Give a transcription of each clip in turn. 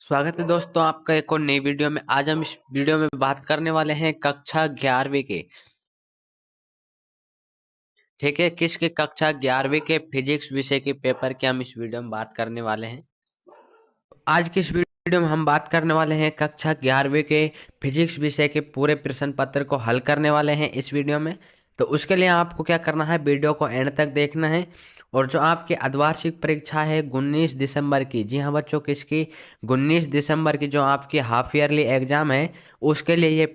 स्वागत है दोस्तों आपका एक और नई वीडियो में। आज हम इस वीडियो में बात करने वाले हैं कक्षा 11वीं के। ठीक है, किसके कक्षा 11वीं के फिजिक्स विषय के पेपर की हम इस वीडियो में बात करने वाले हैं। आज की इस वीडियो में हम बात करने वाले हैं कक्षा 11वीं के फिजिक्स विषय के पूरे प्रश्न पत्र को हल करने वाले हैं इस वीडियो में। तो उसके लिए आपको क्या करना है, वीडियो को एंड तक देखना है। और जो आपकी अर्धवार्षिक परीक्षा है 19 दिसंबर की, जी हाँ बच्चों, किसकी? 19 दिसंबर की जो आपकी हाफ ईयरली एग्जाम है, उसके लिए ये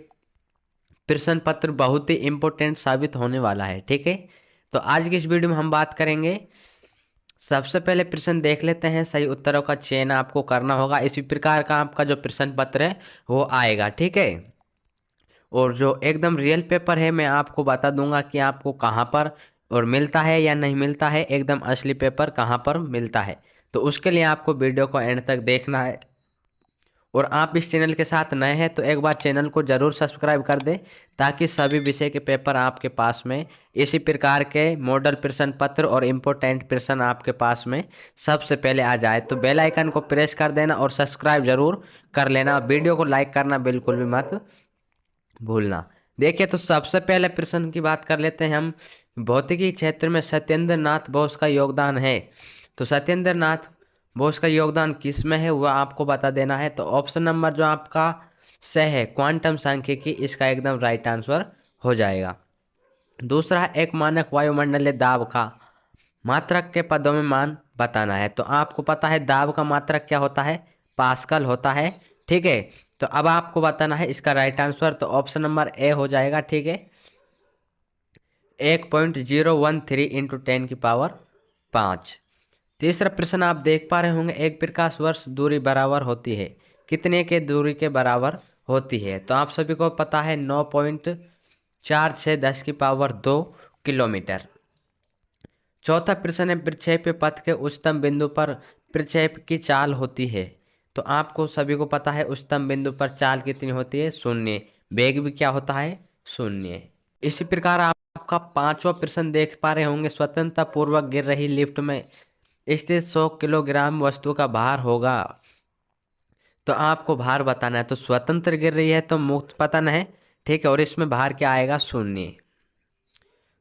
प्रश्न पत्र बहुत ही इम्पोर्टेंट साबित होने वाला है। ठीक है, तो आज की इस वीडियो में हम बात करेंगे। सबसे पहले प्रश्न देख लेते हैं, सही उत्तरों का चयन आपको करना होगा। इसी प्रकार का आपका जो प्रश्न पत्र है वो आएगा। ठीक है, और जो एकदम रियल पेपर है मैं आपको बता दूंगा कि आपको कहाँ पर और मिलता है या नहीं मिलता है, एकदम असली पेपर कहाँ पर मिलता है। तो उसके लिए आपको वीडियो को एंड तक देखना है। और आप इस चैनल के साथ नए हैं तो एक बार चैनल को जरूर सब्सक्राइब कर दें, ताकि सभी विषय के पेपर आपके पास में इसी प्रकार के मॉडल प्रश्न पत्र और इम्पोर्टेंट प्रश्न आपके पास में सबसे पहले आ जाए। तो बेल आइकन को प्रेस कर देना और सब्सक्राइब जरूर कर लेना। वीडियो को लाइक करना बिल्कुल भी मत भूलना। देखिए, तो सबसे पहले प्रश्न की बात कर लेते हैं हम। भौतिकी क्षेत्र में सत्येंद्र नाथ बोस का योगदान है। तो सत्येंद्र नाथ बोस का योगदान किस में है वह आपको बता देना है। तो ऑप्शन नंबर जो आपका स है, क्वांटम सांख्यिकी, इसका एकदम राइट आंसर हो जाएगा। दूसरा, एक मानक वायुमंडलीय दाब का मात्रक के पदों में मान बताना है। तो आपको पता है दाब का मात्रक क्या होता है, पास्कल होता है। ठीक है, तो अब आपको बताना है इसका राइट आंसर। तो ऑप्शन नंबर ए हो जाएगा। ठीक है, 1.013 इंटू 10⁵ तीसरा प्रश्न आप देख पा रहे होंगे, एक प्रकाश वर्ष दूरी बराबर होती है कितने के दूरी के बराबर होती है। तो आप सभी को पता है 9.4610⁻² किलोमीटर। चौथा प्रश्न है, प्रक्षेप्य पथ के उच्चतम बिंदु पर प्रक्षेप की चाल होती है। तो आपको सभी को पता है उच्चतम बिंदु पर चाल कितनी होती है, 0। वेग भी क्या होता है, 0। इसी प्रकार आपका पांचवा प्रश्न देख पा रहे होंगे, स्वतंत्रता पूर्वक गिर रही लिफ्ट में स्थित 100 किलोग्राम वस्तु का भार होगा। तो आपको भार बताना है। तो स्वतंत्र गिर रही है तो मुक्त पतन है। ठीक है, और इसमें भार क्या आएगा, 0।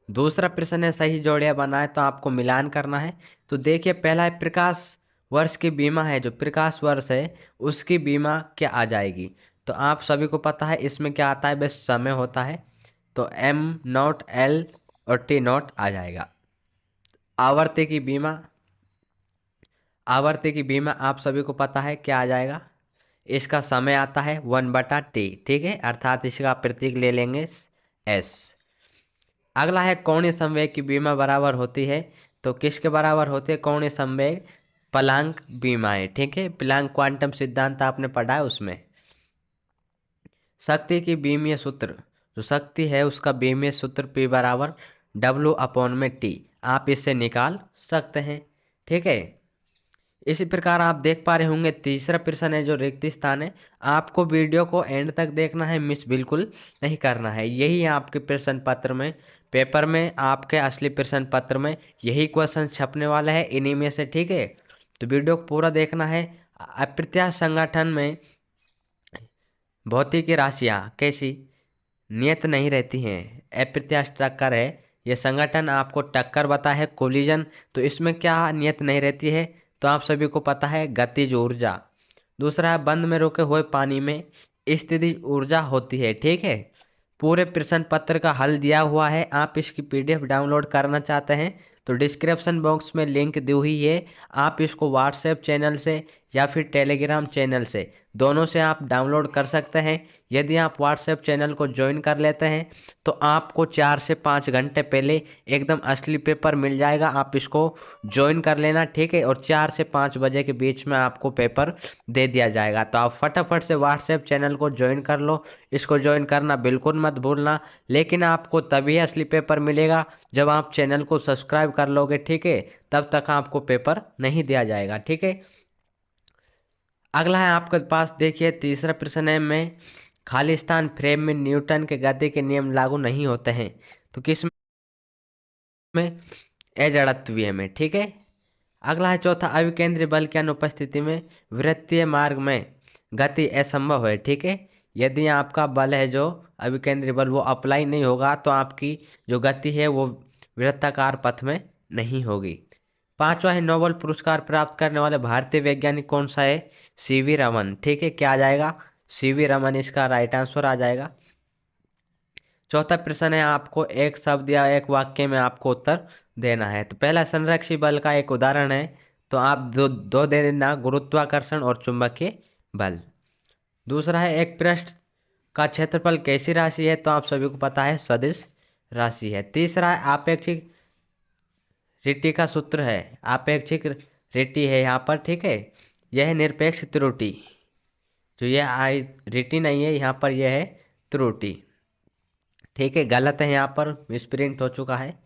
दूसरा प्रश्न है, सही जोड़ियां बनाए तो आपको मिलान करना है। तो देखिए, पहला है प्रकाश वर्ष की बीमा है, जो प्रकाश वर्ष है उसकी बीमा क्या आ जाएगी। तो आप सभी को पता है इसमें क्या आता है, बस समय होता है। तो m0 l और t0 आ जाएगा। आवर्ती की बीमा, आवर्ती की बीमा आप सभी को पता है क्या आ जाएगा, इसका समय आता है 1/t। ठीक है, अर्थात इसका प्रतीक ले लेंगे s। अगला है कोणीय संवेग की बीमा बराबर होती है। तो किसके बराबर होती है कोणीय संवेग, प्लांक बीमाएं। ठीक है, प्लांक क्वांटम सिद्धांत आपने पढ़ा है उसमें। शक्ति की बीमीय सूत्र, जो शक्ति है उसका बीमीय सूत्र P बराबर W/T, आप इससे निकाल सकते हैं। ठीक है, इसी प्रकार आप देख पा रहे होंगे तीसरा प्रश्न है जो रिक्त स्थान है। आपको वीडियो को एंड तक देखना है, मिस बिल्कुल नहीं करना है। यही आपके प्रश्न पत्र में, पेपर में, आपके असली प्रश्न पत्र में यही क्वेश्चन छपने वाला है इन्हीं में से। ठीक है, तो वीडियो को पूरा देखना है। अप्रत्याश संगठन में भौतिक राशियाँ कैसी नियत नहीं रहती हैं। अप्रत्याश टक्कर है, ये संगठन आपको टक्कर बता है, कोलिजन। तो इसमें क्या नियत नहीं रहती है, तो आप सभी को पता है गतिज ऊर्जा। दूसरा है, बंद में रुके हुए पानी में स्थितिज ऊर्जा होती है। ठीक है, पूरे प्रश्न पत्र का हल दिया हुआ है। आप इसकी पीडीएफ डाउनलोड करना चाहते हैं तो डिस्क्रिप्शन बॉक्स में लिंक दी हुई है। आप इसको व्हाट्सएप चैनल से या फिर टेलीग्राम चैनल से, दोनों से आप डाउनलोड कर सकते हैं। यदि आप व्हाट्सएप चैनल को ज्वाइन कर लेते हैं तो आपको 4 से 5 घंटे पहले एकदम असली पेपर मिल जाएगा। आप इसको ज्वाइन कर लेना। ठीक है, और 4 से 5 बजे के बीच में आपको पेपर दे दिया जाएगा। तो आप फटाफट से व्हाट्सएप चैनल को ज्वाइन कर लो। इसको ज्वाइन करना बिल्कुल मत भूलना। लेकिन आपको तभी असली पेपर मिलेगा जब आप चैनल को सब्सक्राइब कर लोगे। ठीक है, तब तक आपको पेपर नहीं दिया जाएगा। ठीक है, अगला है आपके पास, देखिए तीसरा प्रश्न है, में खाली स्थान फ्रेम में न्यूटन के गति के नियम लागू नहीं होते हैं। तो किस में, अजड़त्वीय में। ठीक है, अगला है चौथा, अविकेंद्री बल की अनुपस्थिति में वृत्तीय मार्ग में गति असंभव है। ठीक है, यदि आपका बल है जो अभिकेंद्री बल वो अप्लाई नहीं होगा तो आपकी जो गति है वो वृत्ताकार पथ में नहीं होगी। पांचवा है नोबेल पुरस्कार प्राप्त करने वाले भारतीय वैज्ञानिक कौन सा है? सीवी रमन। ठीक है, क्या आ जाएगा? सीवी रमन इसका राइट आंसर आ जाएगा। चौथा प्रश्न है, आपको एक शब्द या एक वाक्य में आपको उत्तर देना है। तो पहला संरक्षी बल का एक उदाहरण है, तो आप दो दे देना, गुरुत्वाकर्षण और चुंबकीय बल। दूसरा है, एक पृष्ठ का क्षेत्रफल कैसी राशि है? तो आप सभी को पता है सदिश राशि है। तीसरा है, आपेक्षिक त्रुटि का सूत्र है। आपेक्षिक त्रुटि है यहाँ पर। ठीक है, यह है निरपेक्ष त्रुटि, जो यह त्रुटि नहीं है, यहाँ पर यह है त्रुटि। ठीक है, गलत है, यहाँ पर मिसप्रिंट हो चुका है।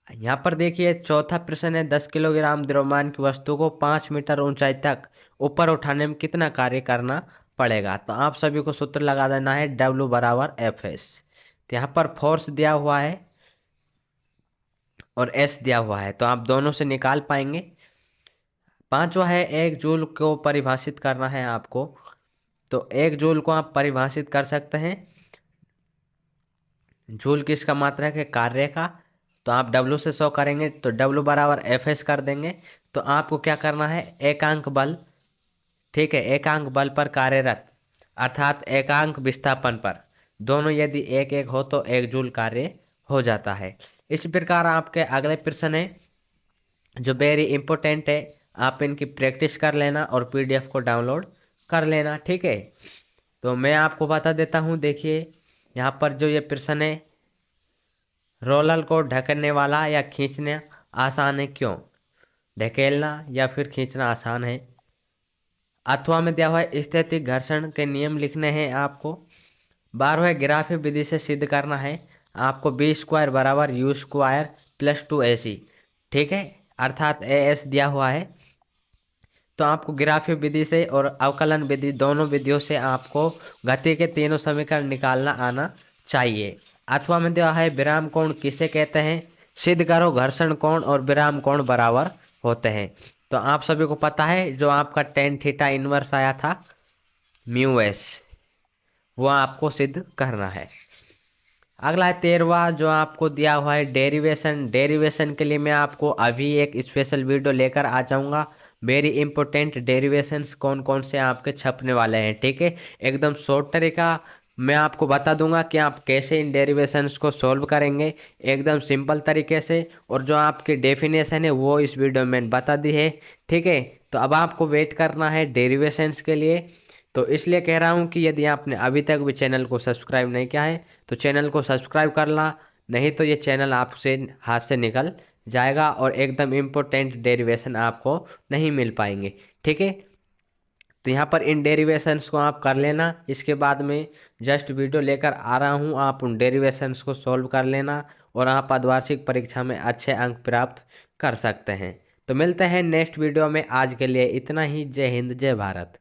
यहाँ पर देखिए चौथा प्रश्न है, 10 किलोग्राम द्रव्यमान की वस्तु को 5 मीटर ऊंचाई तक ऊपर उठाने में कितना कार्य करना पड़ेगा? तो आप सभी को सूत्र लगा देना है W बराबर FS। तो यहाँ पर फोर्स दिया हुआ है और S दिया हुआ है, तो आप दोनों से निकाल पाएंगे। पांचवा है, एक जूल को परिभाषित करना है आपको। तो एक जूल को आप परिभाषित कर सकते हैं, जूल किसका मात्रक है? कार्य का। तो आप W से 100 करेंगे तो W बराबर FS कर देंगे। तो आपको क्या करना है? एकांक बल, ठीक है, एकांक बल पर कार्यरत अर्थात एकांक विस्थापन पर दोनों यदि एक एक हो तो 1 जूल कार्य हो जाता है। इस प्रकार आपके अगले प्रश्न है जो वेरी इंपॉर्टेंट है, आप इनकी प्रैक्टिस कर लेना और PDF को डाउनलोड कर लेना। ठीक है, तो मैं आपको बता देता हूँ। देखिए यहाँ पर जो ये प्रश्न है, रोलर को ढकने वाला या खींचना आसान है, क्यों? ढकेलना या फिर खींचना आसान है। अथवा में दिया हुआ है स्थैतिक घर्षण के नियम लिखने हैं आपको। 12वें ग्राफी विधि से सिद्ध करना है आपको, B² बराबर U² + 2AC। ठीक है, अर्थात AS दिया हुआ है। तो आपको ग्राफी विधि से और अवकलन विधि, दोनों विधियों से आपको गति के तीनों समीकरण निकालना आना चाहिए। अथवा में दिया है विराम कोण किसे कहते हैं? सिद्ध करो घर्षण कोण और विराम कोण बराबर होते हैं। तो आप सभी को पता है जो आपका tan थीटा इनवर्स आया था μs, वो आपको सिद्ध करना है। अगला है 13वां जो आपको दिया हुआ है डेरिवेशन। डेरिवेशन के लिए मैं आपको अभी एक स्पेशल वीडियो लेकर आ जाऊंगा। वेरी इंपॉर्टेंट डेरिवेशंस कौन कौन से आपके छपने वाले हैं। ठीक है, एकदम शॉर्ट तरीका मैं आपको बता दूंगा कि आप कैसे इन डेरिवेशंस को सॉल्व करेंगे, एकदम सिंपल तरीके से। और जो आपकी डेफिनेशन है वो इस वीडियो में बता दी है। ठीक है, तो अब आपको वेट करना है डेरिवेशंस के लिए। तो इसलिए कह रहा हूँ कि यदि आपने अभी तक भी चैनल को सब्सक्राइब नहीं किया है तो चैनल को सब्सक्राइब करना, नहीं तो ये चैनल आपसे हाथ से निकल जाएगा और एकदम इम्पोर्टेंट डेरिवेशन आपको नहीं मिल पाएंगे। ठीक है, तो यहाँ पर इन डेरिवेशंस को आप कर लेना। इसके बाद में जस्ट वीडियो लेकर आ रहा हूँ, आप उन डेरिवेशंस को सॉल्व कर लेना और आप अर्धवार्षिक परीक्षा में अच्छे अंक प्राप्त कर सकते हैं। तो मिलते हैं नेक्स्ट वीडियो में, आज के लिए इतना ही। जय हिंद, जय भारत।